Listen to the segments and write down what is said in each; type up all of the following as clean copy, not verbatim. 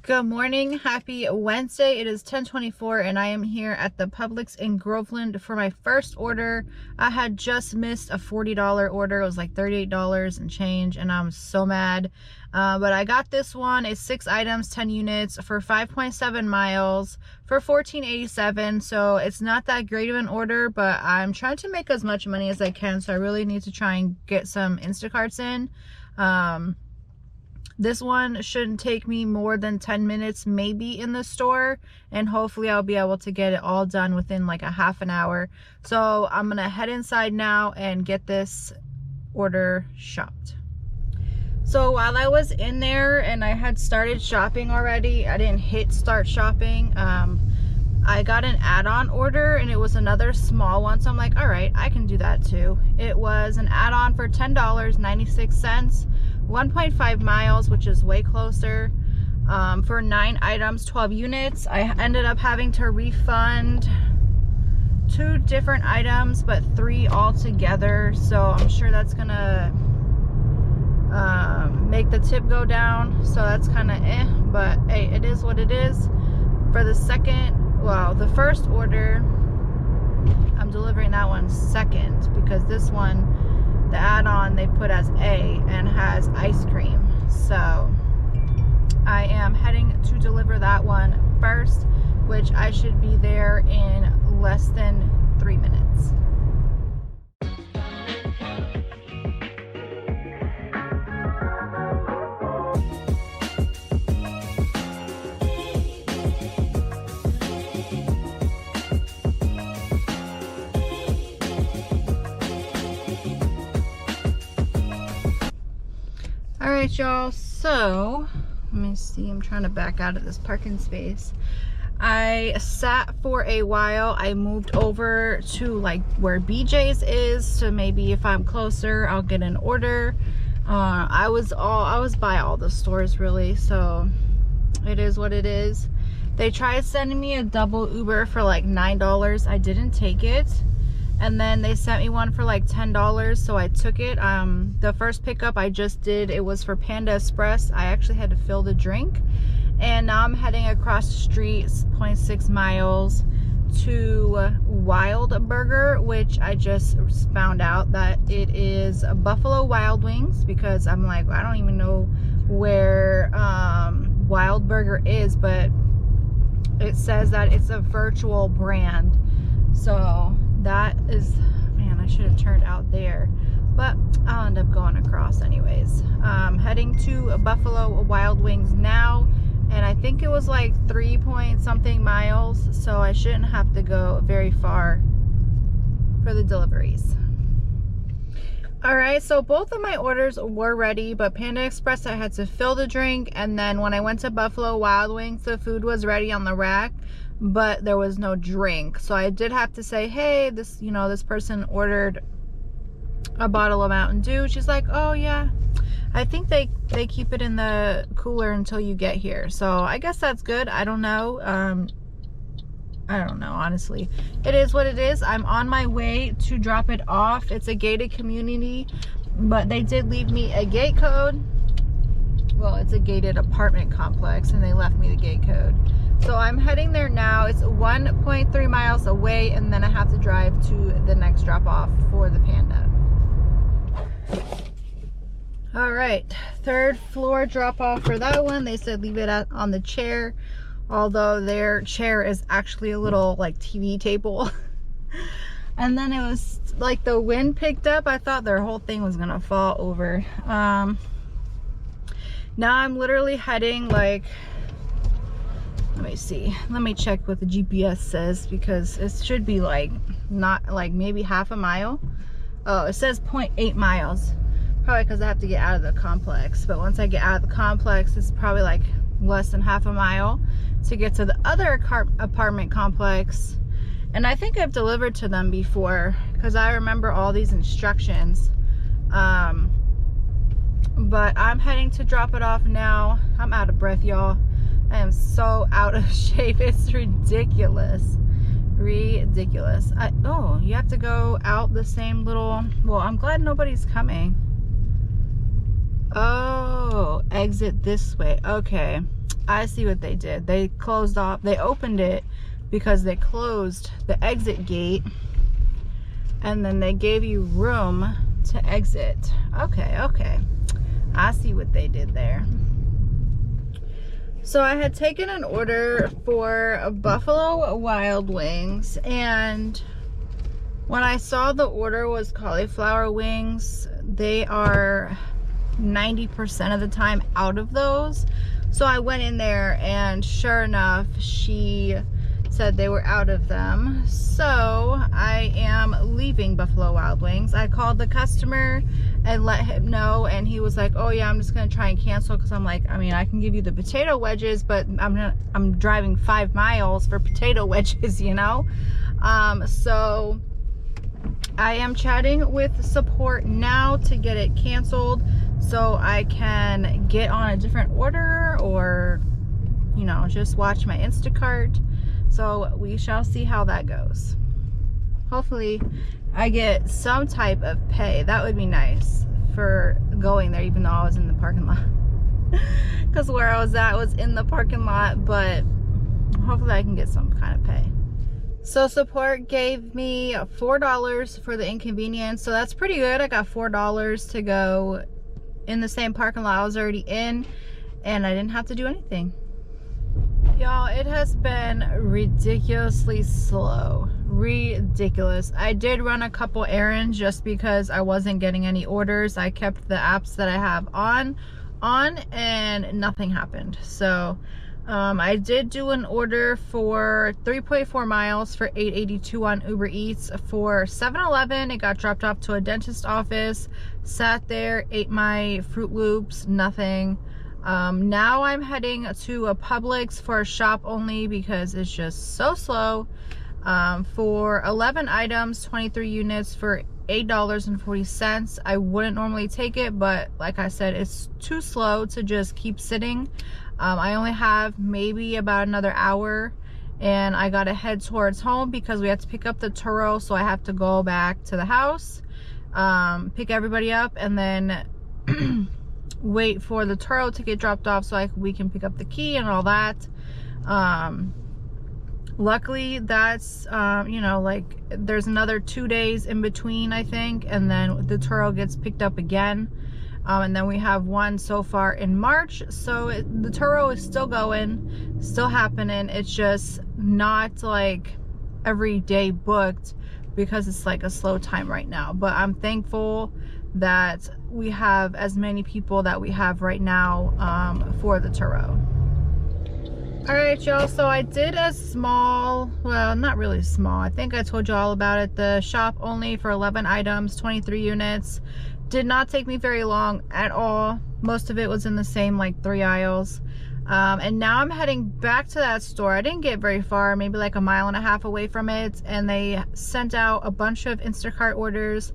Good morning, happy Wednesday. It is 10:24 and I am here at the Publix in Groveland for my first order. I had just missed a $40 order. It was like $38 and change and I'm so mad. But I got this one. It's 6 items, 10 units for 5.7 miles for $14.87. So it's not that great of an order, but I'm trying to make as much money as I can. So I really need to try and get some Instacarts in. This one shouldn't take me more than 10 minutes maybe in the store, and hopefully I'll be able to get it all done within like a half an hour. So I'm gonna head inside now and get this order shopped. So while I was in there and I had started shopping already, I didn't hit start shopping. I got an add-on order and it was another small one, so I'm like, all right, I can do that too. It was an add-on for $10.96, 1.5 miles, which is way closer, for 9 items, 12 units. I ended up having to refund 2 different items, but 3 altogether, so I'm sure that's gonna make the tip go down, so that's kind of but hey, it is what it is. For the the first order, I'm delivering that one second because this one, the add-on, they put as A and has ice cream. So I am heading to deliver that one first, which I should be there in less than 3 minutes. Alright y'all, so let me see, I'm trying to back out of this parking space. I sat for a while. I moved over to like where BJ's is, to maybe if I'm closer I'll get an order. I was by all the stores really, so it is what it is. They tried sending me a double Uber for like $9. I didn't take it. And then they sent me one for like $10, so I took it. The first pickup I just did, it was for Panda Express. I actually had to fill the drink. And now I'm heading across the street, 0.6 miles, to Wild Burger, which I just found out that it is Buffalo Wild Wings, because I'm like, I don't even know where Wild Burger is, but it says that it's a virtual brand. So that is, man, I should have turned out there, but I'll end up going across anyways. Heading to Buffalo Wild Wings now, and I think it was like 3-point-something miles, so I shouldn't have to go very far for the deliveries. Alright, so both of my orders were ready, but Panda Express I had to fill the drink, and then when I went to Buffalo Wild Wings, the food was ready on the rack, but there was no drink. So I did have to say, hey, this person ordered a bottle of Mountain Dew. She's like, oh yeah, I think they keep it in the cooler until you get here. So I guess that's good. I don't know. I don't know, honestly. It is what it is. I'm on my way to drop it off. It's a gated community, but they did leave me a gate code. Well, it's a gated apartment complex, and they left me the gate code. So I'm heading there now. It's 1.3 miles away, and then I have to drive to the next drop off for the Panda. All right, 3rd floor drop off for that one. They said leave it on the chair, although their chair is actually a little like TV table. And then it was like the wind picked up. I thought their whole thing was gonna fall over. Now I'm literally heading like, let me see, let me check what the GPS says, because it should be like not like maybe half a mile. Oh, it says 0.8 miles, probably because I have to get out of the complex. But once I get out of the complex, it's probably like less than half a mile to get to the other apartment complex. And I think I've delivered to them before because I remember all these instructions. But I'm heading to drop it off now. I'm out of breath, y'all. I am so out of shape. It's ridiculous. Ridiculous. Oh, you have to go out the same little, well, I'm glad nobody's coming. Oh, exit this way. Okay. I see what they did. They closed off, they opened it because they closed the exit gate, and then they gave you room to exit. Okay, okay. I see what they did there. So I had taken an order for Buffalo Wild Wings, and when I saw the order was cauliflower wings, they are 90% of the time out of those. So I went in there, and sure enough, she said they were out of them. So I am leaving Buffalo Wild Wings. I called the customer and let him know, and he was like, oh yeah, I'm just gonna try and cancel, because I'm like, I mean, I can give you the potato wedges, but I'm driving 5 miles for potato wedges, you know. So I am chatting with support now to get it canceled, so I can get on a different order, or, you know, just watch my Instacart. So we shall see how that goes. Hopefully I get some type of pay. That would be nice for going there, even though I was in the parking lot. Because where I was at was in the parking lot, but hopefully I can get some kind of pay. So support gave me $4 for the inconvenience, so that's pretty good. I got $4 to go in the same parking lot I was already in, and I didn't have to do anything. Y'all, it has been ridiculously slow. Ridiculous. I did run a couple errands just because I wasn't getting any orders. I kept the apps that I have on and nothing happened. So I did do an order for 3.4 miles for $8.82 on Uber Eats for 7-Eleven. It got dropped off to a dentist office, sat there, ate my Fruit Loops, nothing. Now I'm heading to a Publix for a shop only because it's just so slow. For 11 items, 23 units for $8.40. I wouldn't normally take it, but like I said, it's too slow to just keep sitting. I only have maybe about another hour, and I gotta head towards home because we have to pick up the Turo, so I have to go back to the house, pick everybody up, and then wait for the Turo to get dropped off so we can pick up the key and all that. Luckily that's you know, like, there's another 2 days in between, I think, and then the Turo gets picked up again, and then we have one so far in March. So the Turo is still going, still happening. It's just not like every day booked because it's like a slow time right now, but I'm thankful that we have as many people that we have right now for the Turo. All right, y'all, so I did a small, well, not really small, I think I told you all about it, the shop only for 11 items, 23 units. Did not take me very long at all. Most of it was in the same like 3 aisles. And now I'm heading back to that store. I didn't get very far, maybe like a mile and a half away from it, and they sent out a bunch of Instacart orders.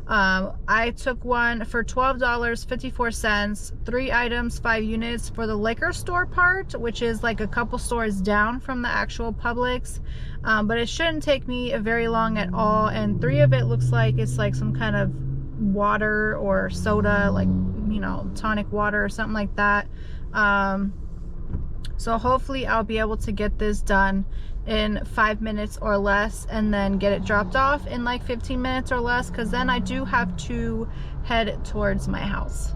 I took one for $12.54, 3 items, 5 units for the liquor store part, which is like a couple stores down from the actual Publix. But it shouldn't take me very long at all, and 3 of it looks like it's like some kind of water or soda, like, you know, tonic water or something like that. So hopefully I'll be able to get this done in 5 minutes or less, and then get it dropped off in like 15 minutes or less, because then I do have to head towards my house.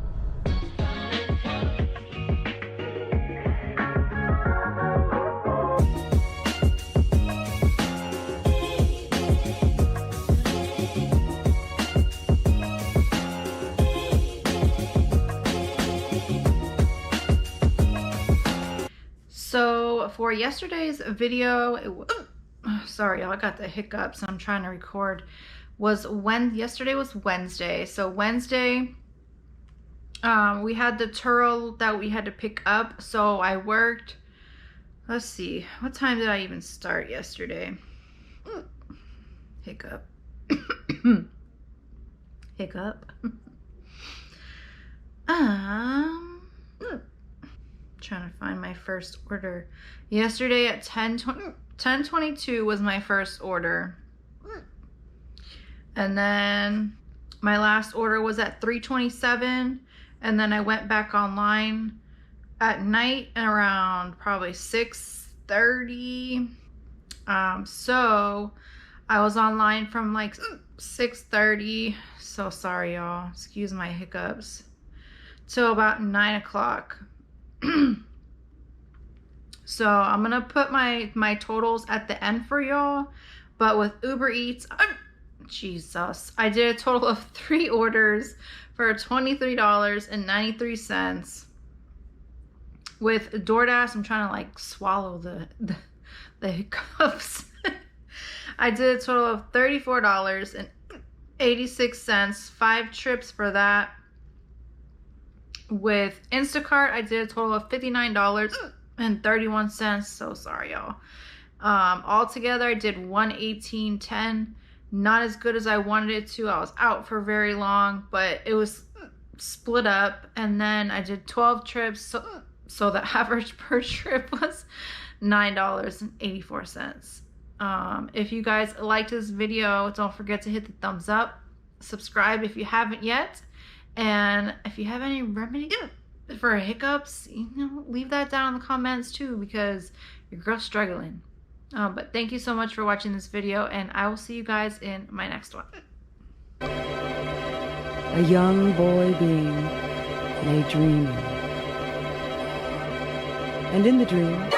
So for yesterday's video, sorry y'all, I got the hiccups, I'm trying to record, yesterday was Wednesday. So Wednesday, we had the Turo that we had to pick up. So I worked, let's see, what time did I even start yesterday? Hiccup. Hiccup. Trying to find my first order. Yesterday at 10:22 was my first order, and then my last order was at 3:27, and then I went back online at night and around probably 6:30. So I was online from like 6:30. So sorry, y'all. Excuse my hiccups. Till about 9 o'clock. So I'm gonna put my totals at the end for y'all. But with Uber Eats, Jesus, I did a total of 3 orders for $23.93. With DoorDash, I'm trying to like swallow the hiccups. I did a total of $34.86, 5 trips for that. With Instacart, I did a total of $59.31. So sorry, y'all. Altogether, I did $118.10. Not as good as I wanted it to. I was out for very long, but it was split up. And then I did 12 trips. So the average per trip was $9.84. If you guys liked this video, don't forget to hit the thumbs up. Subscribe if you haven't yet. And if you have any remedy for hiccups, leave that down in the comments too, because your girl's struggling. But thank you so much for watching this video, and I will see you guys in my next one. A young boy being lay dreaming, and in the dream